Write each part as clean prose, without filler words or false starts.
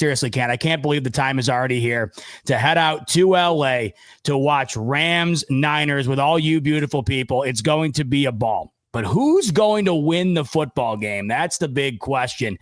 seriously can't. I can't believe the time is already here to head out to LA to watch Rams Niners with all you beautiful people. It's going to be a ball. But who's going to win the football game? That's the big question.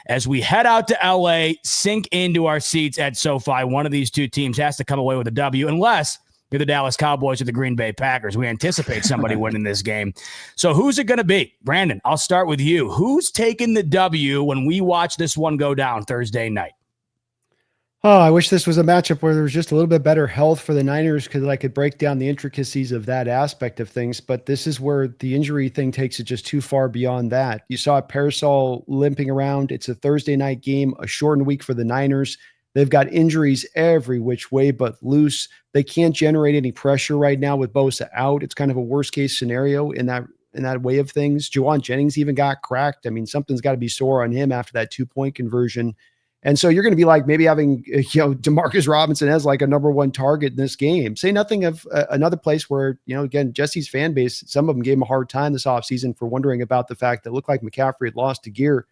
As we head out to LA, sink into our seats at SoFi, one of these two teams has to come away with a W, unless you're the Dallas Cowboys or the Green Bay Packers. We anticipate somebody winning this game. So who's it going to be? Brandon, I'll start with you. Who's taking the W when we watch this one go down Thursday night? Oh, I wish this was a matchup where there was just a little bit better health for the Niners because I could break down the intricacies of that aspect of things. But this is where the injury thing takes it just too far beyond that. You saw Parasol limping around. It's a Thursday night game, a shortened week for the Niners. They've got injuries every which way but loose. They can't generate any pressure right now with Bosa out. It's kind of a worst case scenario in that way of things. Juwan Jennings even got cracked. I mean, something's got to be sore on him after that 2-point conversion. And so you're going to be like maybe having, Demarcus Robinson as like a number one target in this game. Say nothing of another place where, again, Jesse's fan base, some of them gave him a hard time this offseason for wondering about the fact that it looked like McCaffrey had lost a gear.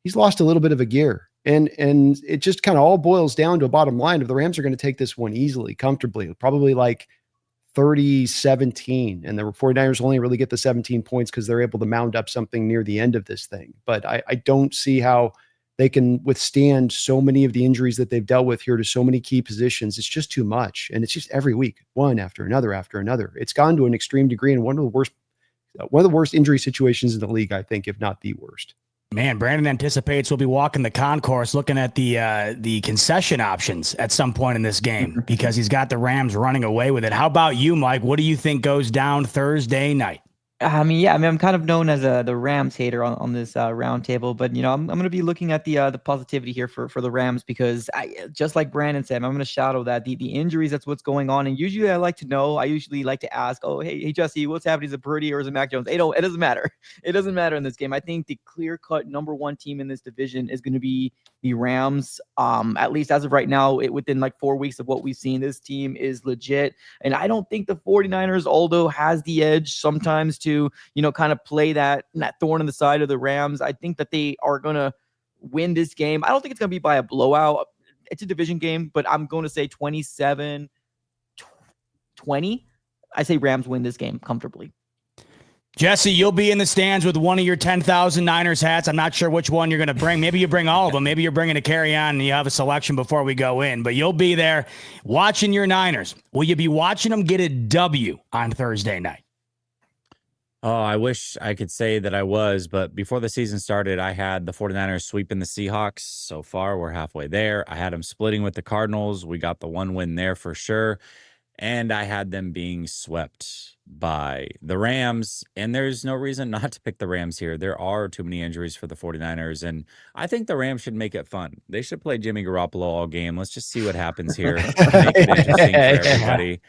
He's lost a little bit of a gear. And it just kind of all boils down to a bottom line of the Rams are going to take this one easily, comfortably, probably like 30-17. And the 49ers only really get the 17 points because they're able to mound up something near the end of this thing. But I don't see how they can withstand so many of the injuries that they've dealt with here to so many key positions. It's just too much. And it's just every week, one after another after another. It's gone to an extreme degree and one of the worst injury situations in the league, I think, if not the worst. Man, Brandon anticipates we'll be walking the concourse looking at the concession options at some point in this game because he's got the Rams running away with it. How about you, Mike? What do you think goes down Thursday night? I'm kind of known as the Rams hater on this roundtable, but I'm going to be looking at the positivity here for the Rams because just like Brandon said, I'm going to shadow that the injuries. That's what's going on, and usually I like to know. I usually like to ask, oh hey Jesse, what's happening? Is it Purdy or is it Mac Jones? It doesn't matter. It doesn't matter in this game. I think the clear-cut number one team in this division is going to be the Rams. At least as of right now, within like 4 weeks of what we've seen, this team is legit, and I don't think the 49ers, although has the edge sometimes to kind of play that thorn in the side of the Rams. I think that they are going to win this game. I don't think it's going to be by a blowout. It's a division game, but I'm going to say 27-20. I say Rams win this game comfortably. Jesse, you'll be in the stands with one of your 10,000 Niners hats. I'm not sure which one you're going to bring. Maybe you bring all of them. Maybe you're bringing a carry-on and you have a selection before we go in. But you'll be there watching your Niners. Will you be watching them get a W on Thursday night? Oh, I wish I could say that I was, but before the season started, I had the 49ers sweeping the Seahawks. So far, we're halfway there. I had them splitting with the Cardinals. We got the one win there for sure. And I had them being swept by the Rams. And there's no reason not to pick the Rams here. There are too many injuries for the 49ers. And I think the Rams should make it fun. They should play Jimmy Garoppolo all game. Let's just see what happens here. Make it interesting for everybody.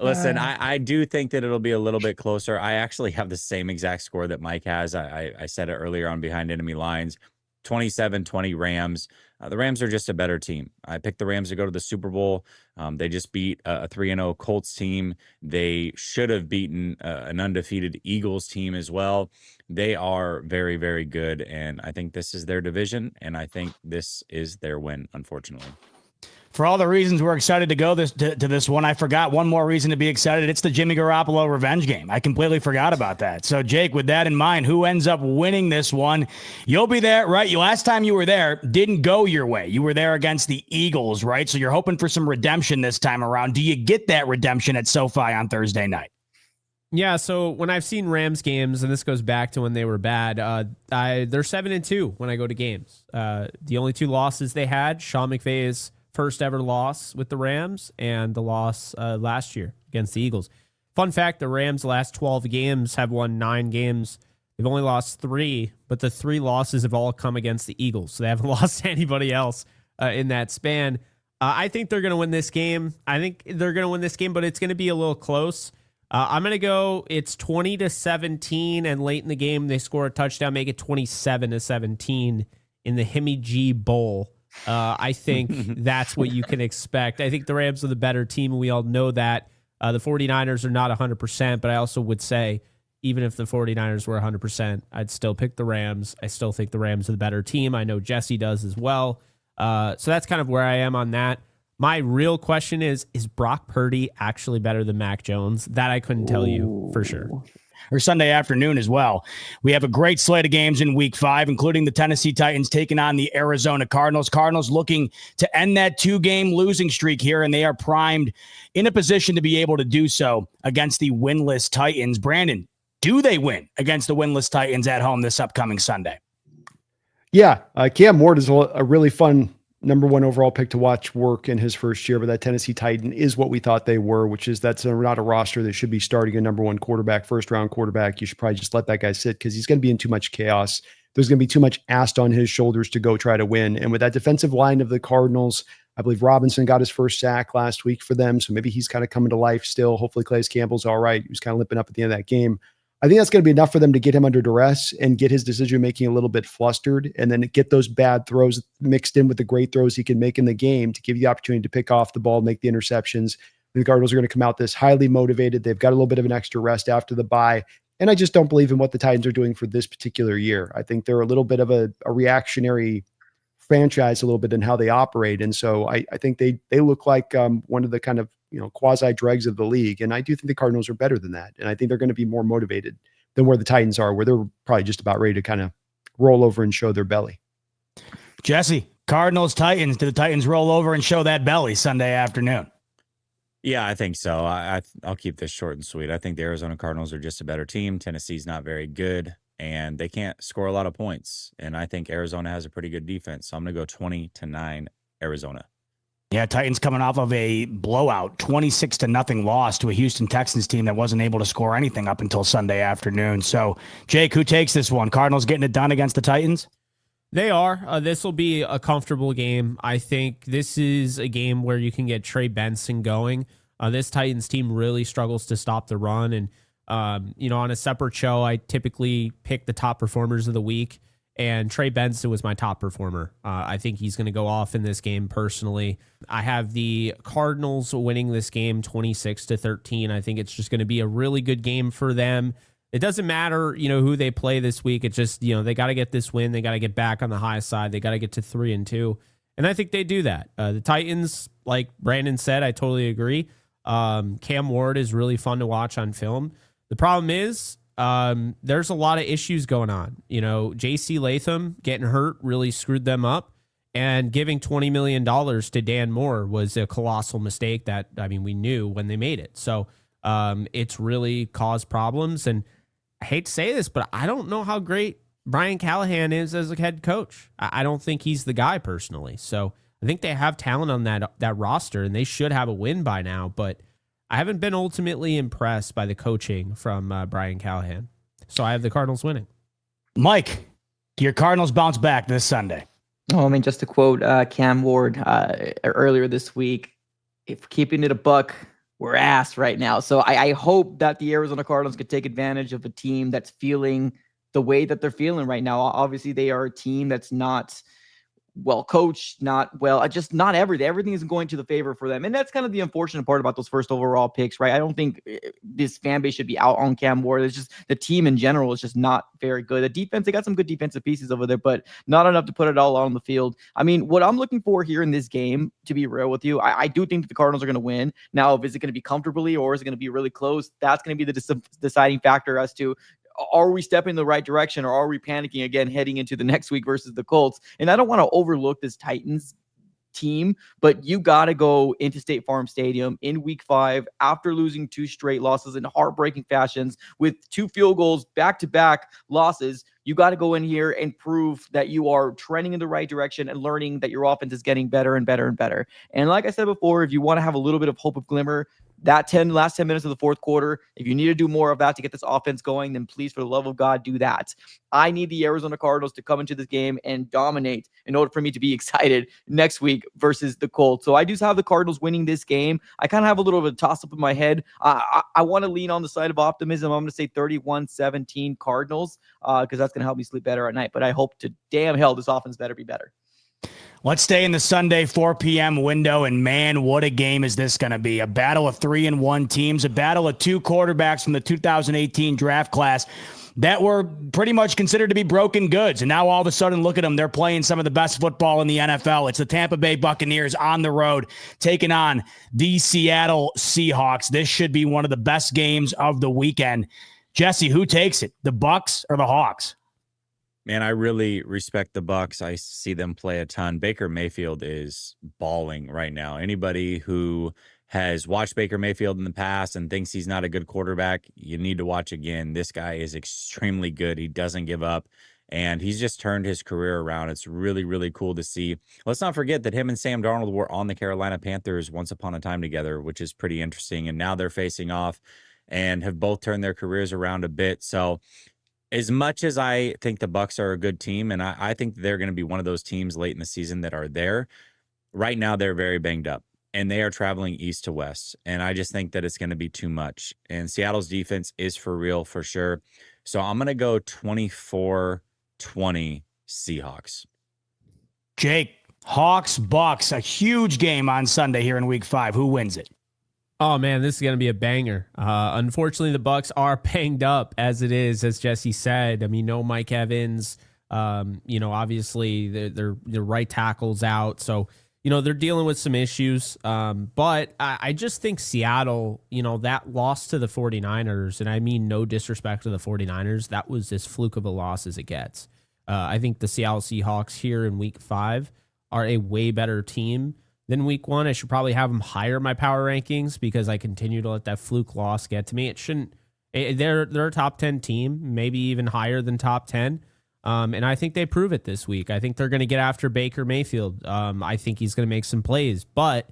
Listen, I do think that it'll be a little bit closer. I actually have the same exact score that Mike has. I said it earlier on Behind Enemy Lines, 27-20 Rams. The Rams are just a better team. I picked the Rams to go to the Super Bowl. They just beat a 3-0 Colts team. They should have beaten an undefeated Eagles team as well. They are very, very good, and I think this is their division, and I think this is their win, unfortunately. For all the reasons we're excited to go to this one, I forgot one more reason to be excited. It's the Jimmy Garoppolo revenge game. I completely forgot about that. So, Jake, with that in mind, who ends up winning this one? You'll be there, right? Last time you were there didn't go your way. You were there against the Eagles, right? So you're hoping for some redemption this time around. Do you get that redemption at SoFi on Thursday night? Yeah, so when I've seen Rams games, and this goes back to when they were bad, they're 7-2 when I go to games. The only two losses they had, Sean McVay's first ever loss with the Rams and the loss last year against the Eagles. Fun fact, the Rams' last 12 games have won 9 games. They've only lost 3, but the 3 losses have all come against the Eagles. So they haven't lost to anybody else in that span. I think they're going to win this game. But it's going to be a little close. I'm going to go, it's 20-17, and late in the game, they score a touchdown, make it 27-17 in the Hemi G Bowl. I think that's what you can expect. I think the Rams are the better team, and we all know that. The 49ers are not 100%, but I also would say even if the 49ers were 100%, I'd still pick the Rams. I still think the Rams are the better team. I know Jesse does as well. So that's kind of where I am on that. My real question is Brock Purdy actually better than Mac Jones? That I couldn't tell you for sure. Or Sunday afternoon as well. We have a great slate of games in week 5, including the Tennessee Titans taking on the Arizona Cardinals. Cardinals looking to end that 2-game losing streak here, and they are primed in a position to be able to do so against the winless Titans. Brandon, do they win against the winless Titans at home this upcoming Sunday? Yeah, Cam Ward is a really fun number 1 overall pick to watch work in his first year, but that Tennessee Titan is what we thought they were, which is that's not a roster that should be starting a number 1 quarterback, first-round quarterback. You should probably just let that guy sit because he's going to be in too much chaos. There's going to be too much asked on his shoulders to go try to win. And with that defensive line of the Cardinals, I believe Robinson got his first sack last week for them, so maybe he's kind of coming to life still. Hopefully Calais Campbell's all right. He was kind of limping up at the end of that game. I think that's going to be enough for them to get him under duress and get his decision-making a little bit flustered, and then get those bad throws mixed in with the great throws he can make in the game to give you the opportunity to pick off the ball, make the interceptions. The Cardinals are going to come out this highly motivated. They've got a little bit of an extra rest after the bye, and I just don't believe in what the Titans are doing for this particular year. I think they're a little bit of a reactionary franchise, a little bit in how they operate, and so I think they look like one of the kind of quasi dregs of the league. And I do think the Cardinals are better than that. And I think they're going to be more motivated than where the Titans are, where they're probably just about ready to kind of roll over and show their belly. Jesse, Cardinals, Titans. Do the Titans roll over and show that belly Sunday afternoon? Yeah, I think so. I'll keep this short and sweet. I think the Arizona Cardinals are just a better team. Tennessee's not very good, and they can't score a lot of points. And I think Arizona has a pretty good defense. So I'm going to go 20-9 Arizona. Yeah, Titans coming off of a blowout, 26-0 loss to a Houston Texans team that wasn't able to score anything up until Sunday afternoon. So, Jake, who takes this one? Cardinals getting it done against the Titans? They are. This will be a comfortable game. I think this is a game where you can get Trey Benson going. This Titans team really struggles to stop the run. And, on a separate show, I typically pick the top performers of the week. And Trey Benson was my top performer. I think he's going to go off in this game personally. I have the Cardinals winning this game 26-13. I think it's just going to be a really good game for them. It doesn't matter, who they play this week. It's just, they got to get this win. They got to get back on the high side. They got to get to 3-2. And I think they do that. The Titans, like Brandon said, I totally agree. Cam Ward is really fun to watch on film. The problem is, there's a lot of issues going on. J.C. Latham getting hurt really screwed them up, and giving $20 million to Dan Moore was a colossal mistake that, we knew when they made it. So it's really caused problems. And I hate to say this, but I don't know how great Brian Callahan is as a head coach. I don't think he's the guy personally. So I think they have talent on that roster, and they should have a win by now, but I haven't been ultimately impressed by the coaching from Brian Callahan. So I have the Cardinals winning. Mike, do your Cardinals bounce back this Sunday? Oh, just to quote Cam Ward earlier this week, if keeping it a buck, we're ass right now. So I hope that the Arizona Cardinals could take advantage of a team that's feeling the way that they're feeling right now. Obviously, they are a team that's not well coached, just not everything. Everything isn't going to the favor for them. And that's kind of the unfortunate part about those first overall picks, right? I don't think this fan base should be out on Cam Ward. It's just the team in general is just not very good. The defense, they got some good defensive pieces over there, but not enough to put it all on the field. What I'm looking for here in this game, to be real with you, I do think that the Cardinals are going to win. Now, is it going to be comfortably or is it going to be really close? That's going to be the deciding factor as to, are we stepping in the right direction, or are we panicking again heading into the next week versus the Colts? And I don't want to overlook this Titans team, but you got to go into State Farm Stadium in week 5 after losing 2 straight losses in heartbreaking fashions with 2 field goals, back-to-back losses. You got to go in here and prove that you are trending in the right direction and learning that your offense is getting better and better and better. And like I said before, if you want to have a little bit of hope of glimmer, that last 10 minutes of the fourth quarter, if you need to do more of that to get this offense going, then please, for the love of God, do that. I need the Arizona Cardinals to come into this game and dominate in order for me to be excited next week versus the Colts. So I do have the Cardinals winning this game. I kind of have a little bit of a toss-up in my head. I want to lean on the side of optimism. I'm going to say 31-17 Cardinals because that's going to help me sleep better at night. But I hope to damn hell this offense better be better. Let's stay in the Sunday 4 p.m. window, and man, what a game is this going to be. A battle of 3-1 teams, a battle of 2 quarterbacks from the 2018 draft class that were pretty much considered to be broken goods. And now all of a sudden, look at them. They're playing some of the best football in the NFL. It's the Tampa Bay Buccaneers on the road taking on the Seattle Seahawks. This should be one of the best games of the weekend. Jesse, who takes it, the Bucs or the Hawks? Man, I really respect the Bucs. I see them play a ton. Baker Mayfield is balling right now. Anybody who has watched Baker Mayfield in the past and thinks he's not a good quarterback, you need to watch again. This guy is extremely good. He doesn't give up, and he's just turned his career around. It's really, really cool to see. Let's not forget that him and Sam Darnold were on the Carolina Panthers once upon a time together, which is pretty interesting. And now they're facing off and have both turned their careers around a bit. So as much as I think the Bucs are a good team, and I think they're going to be one of those teams late in the season that are there, right now they're very banged up, and they are traveling east to west. And I just think that it's going to be too much. And Seattle's defense is for real, for sure. So I'm going to go 24-20 Seahawks. Jake, Hawks, Bucs, a huge game on Sunday here in Week 5. Who wins it? Oh man, this is going to be a banger. Unfortunately, the Bucs are banged up as it is, as Jesse said. I mean, no Mike Evans. Obviously their right tackle's out, so they're dealing with some issues. But I just think Seattle, that loss to the 49ers, and I mean no disrespect to the 49ers, that was as fluke of a loss as it gets. I think the Seattle Seahawks here in Week 5 are a way better team than Week 1. I should probably have them higher in my power rankings because I continue to let that fluke loss get to me. It shouldn't. They're a top 10 team, maybe even higher than top 10. And I think they prove it this week. I think they're going to get after Baker Mayfield. I think he's going to make some plays, but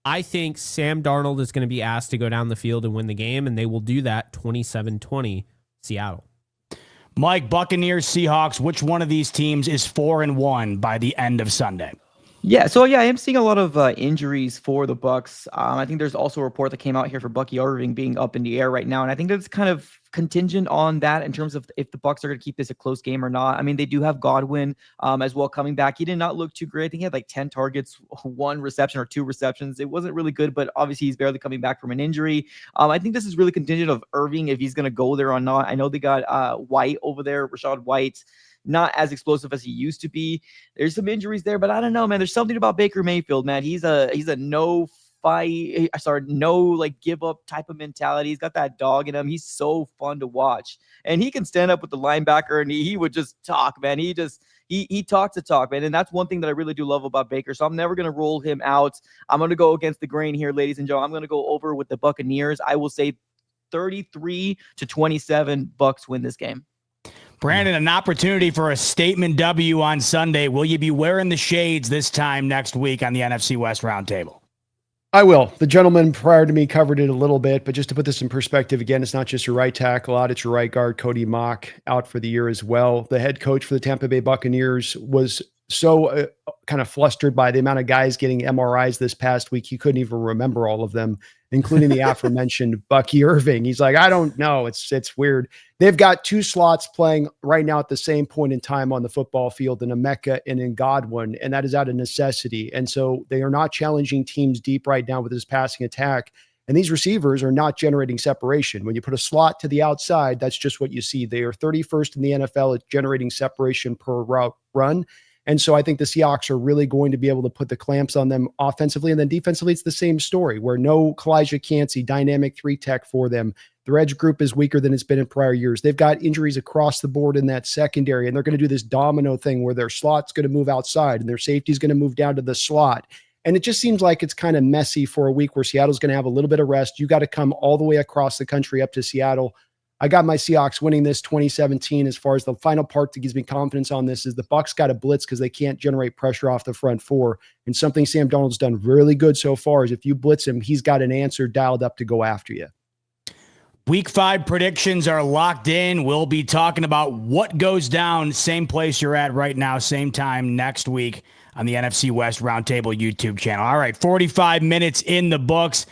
I think Sam Darnold is going to be asked to go down the field and win the game, and they will do that 27-20 Seattle. Mike, Buccaneers, Seahawks, which one of these teams is 4-1 by the end of Sunday? I am seeing a lot of injuries for the Bucs. I think there's also a report that came out here for Bucky Irving being up in the air right now, and I think that's kind of contingent on that in terms of if the Bucs are going to keep this a close game or not. I mean, they do have Godwin as well coming back. He did not look too great. I think he had like 10 targets, 1 reception or 2 receptions. It wasn't really good, but obviously he's barely coming back from an injury. I think this is really contingent of Irving if he's going to go there or not. I know they got White over there, Rashad White. Not as explosive as he used to be. There's some injuries there, but I don't know, man. There's something about Baker Mayfield, man. He's a no give up type of mentality. He's got that dog in him. He's so fun to watch, and he can stand up with the linebacker and he would just talk, man. He talks the talk, man. And that's one thing that I really do love about Baker. So I'm never going to roll him out. I'm going to go against the grain here, ladies and gentlemen. I'm going to go over with the Buccaneers. I will say 33-27 Bucs win this game. Brandon, an opportunity for a statement W on Sunday. Will you be wearing the shades this time next week on the NFC West Roundtable? I will. The gentleman prior to me covered it a little bit, but just to put this in perspective, again, it's not just your right tackle out, it's your right guard, Cody Mock, out for the year as well. The head coach for the Tampa Bay Buccaneers was so kind of flustered by the amount of guys getting MRIs this past week. He couldn't even remember all of them, including the aforementioned Bucky Irving. He's like, I don't know. It's weird. They've got 2 slots playing right now at the same point in time on the football field in Emeka and in Godwin, and that is out of necessity. And so they are not challenging teams deep right now with this passing attack. And these receivers are not generating separation. When you put a slot to the outside, that's just what you see. They are 31st in the NFL at generating separation per route run. And so I think the Seahawks are really going to be able to put the clamps on them offensively. And then defensively, it's the same story where no Kalijah Cansey, dynamic 3-tech for them. Their edge group is weaker than it's been in prior years. They've got injuries across the board in that secondary, and they're going to do this domino thing where their slot's going to move outside and their safety's going to move down to the slot. And it just seems like it's kind of messy for a week where Seattle's going to have a little bit of rest. You got to come all the way across the country up to Seattle. I got my Seahawks winning this 2017. As far as the final part that gives me confidence on this is the Bucs got to blitz because they can't generate pressure off the front 4. And something Sam Darnold's done really good so far is if you blitz him, he's got an answer dialed up to go after you. Week 5 predictions are locked in. We'll be talking about what goes down, same place you're at right now, same time next week on the NFC West Roundtable YouTube channel. All right, 45 minutes in the books.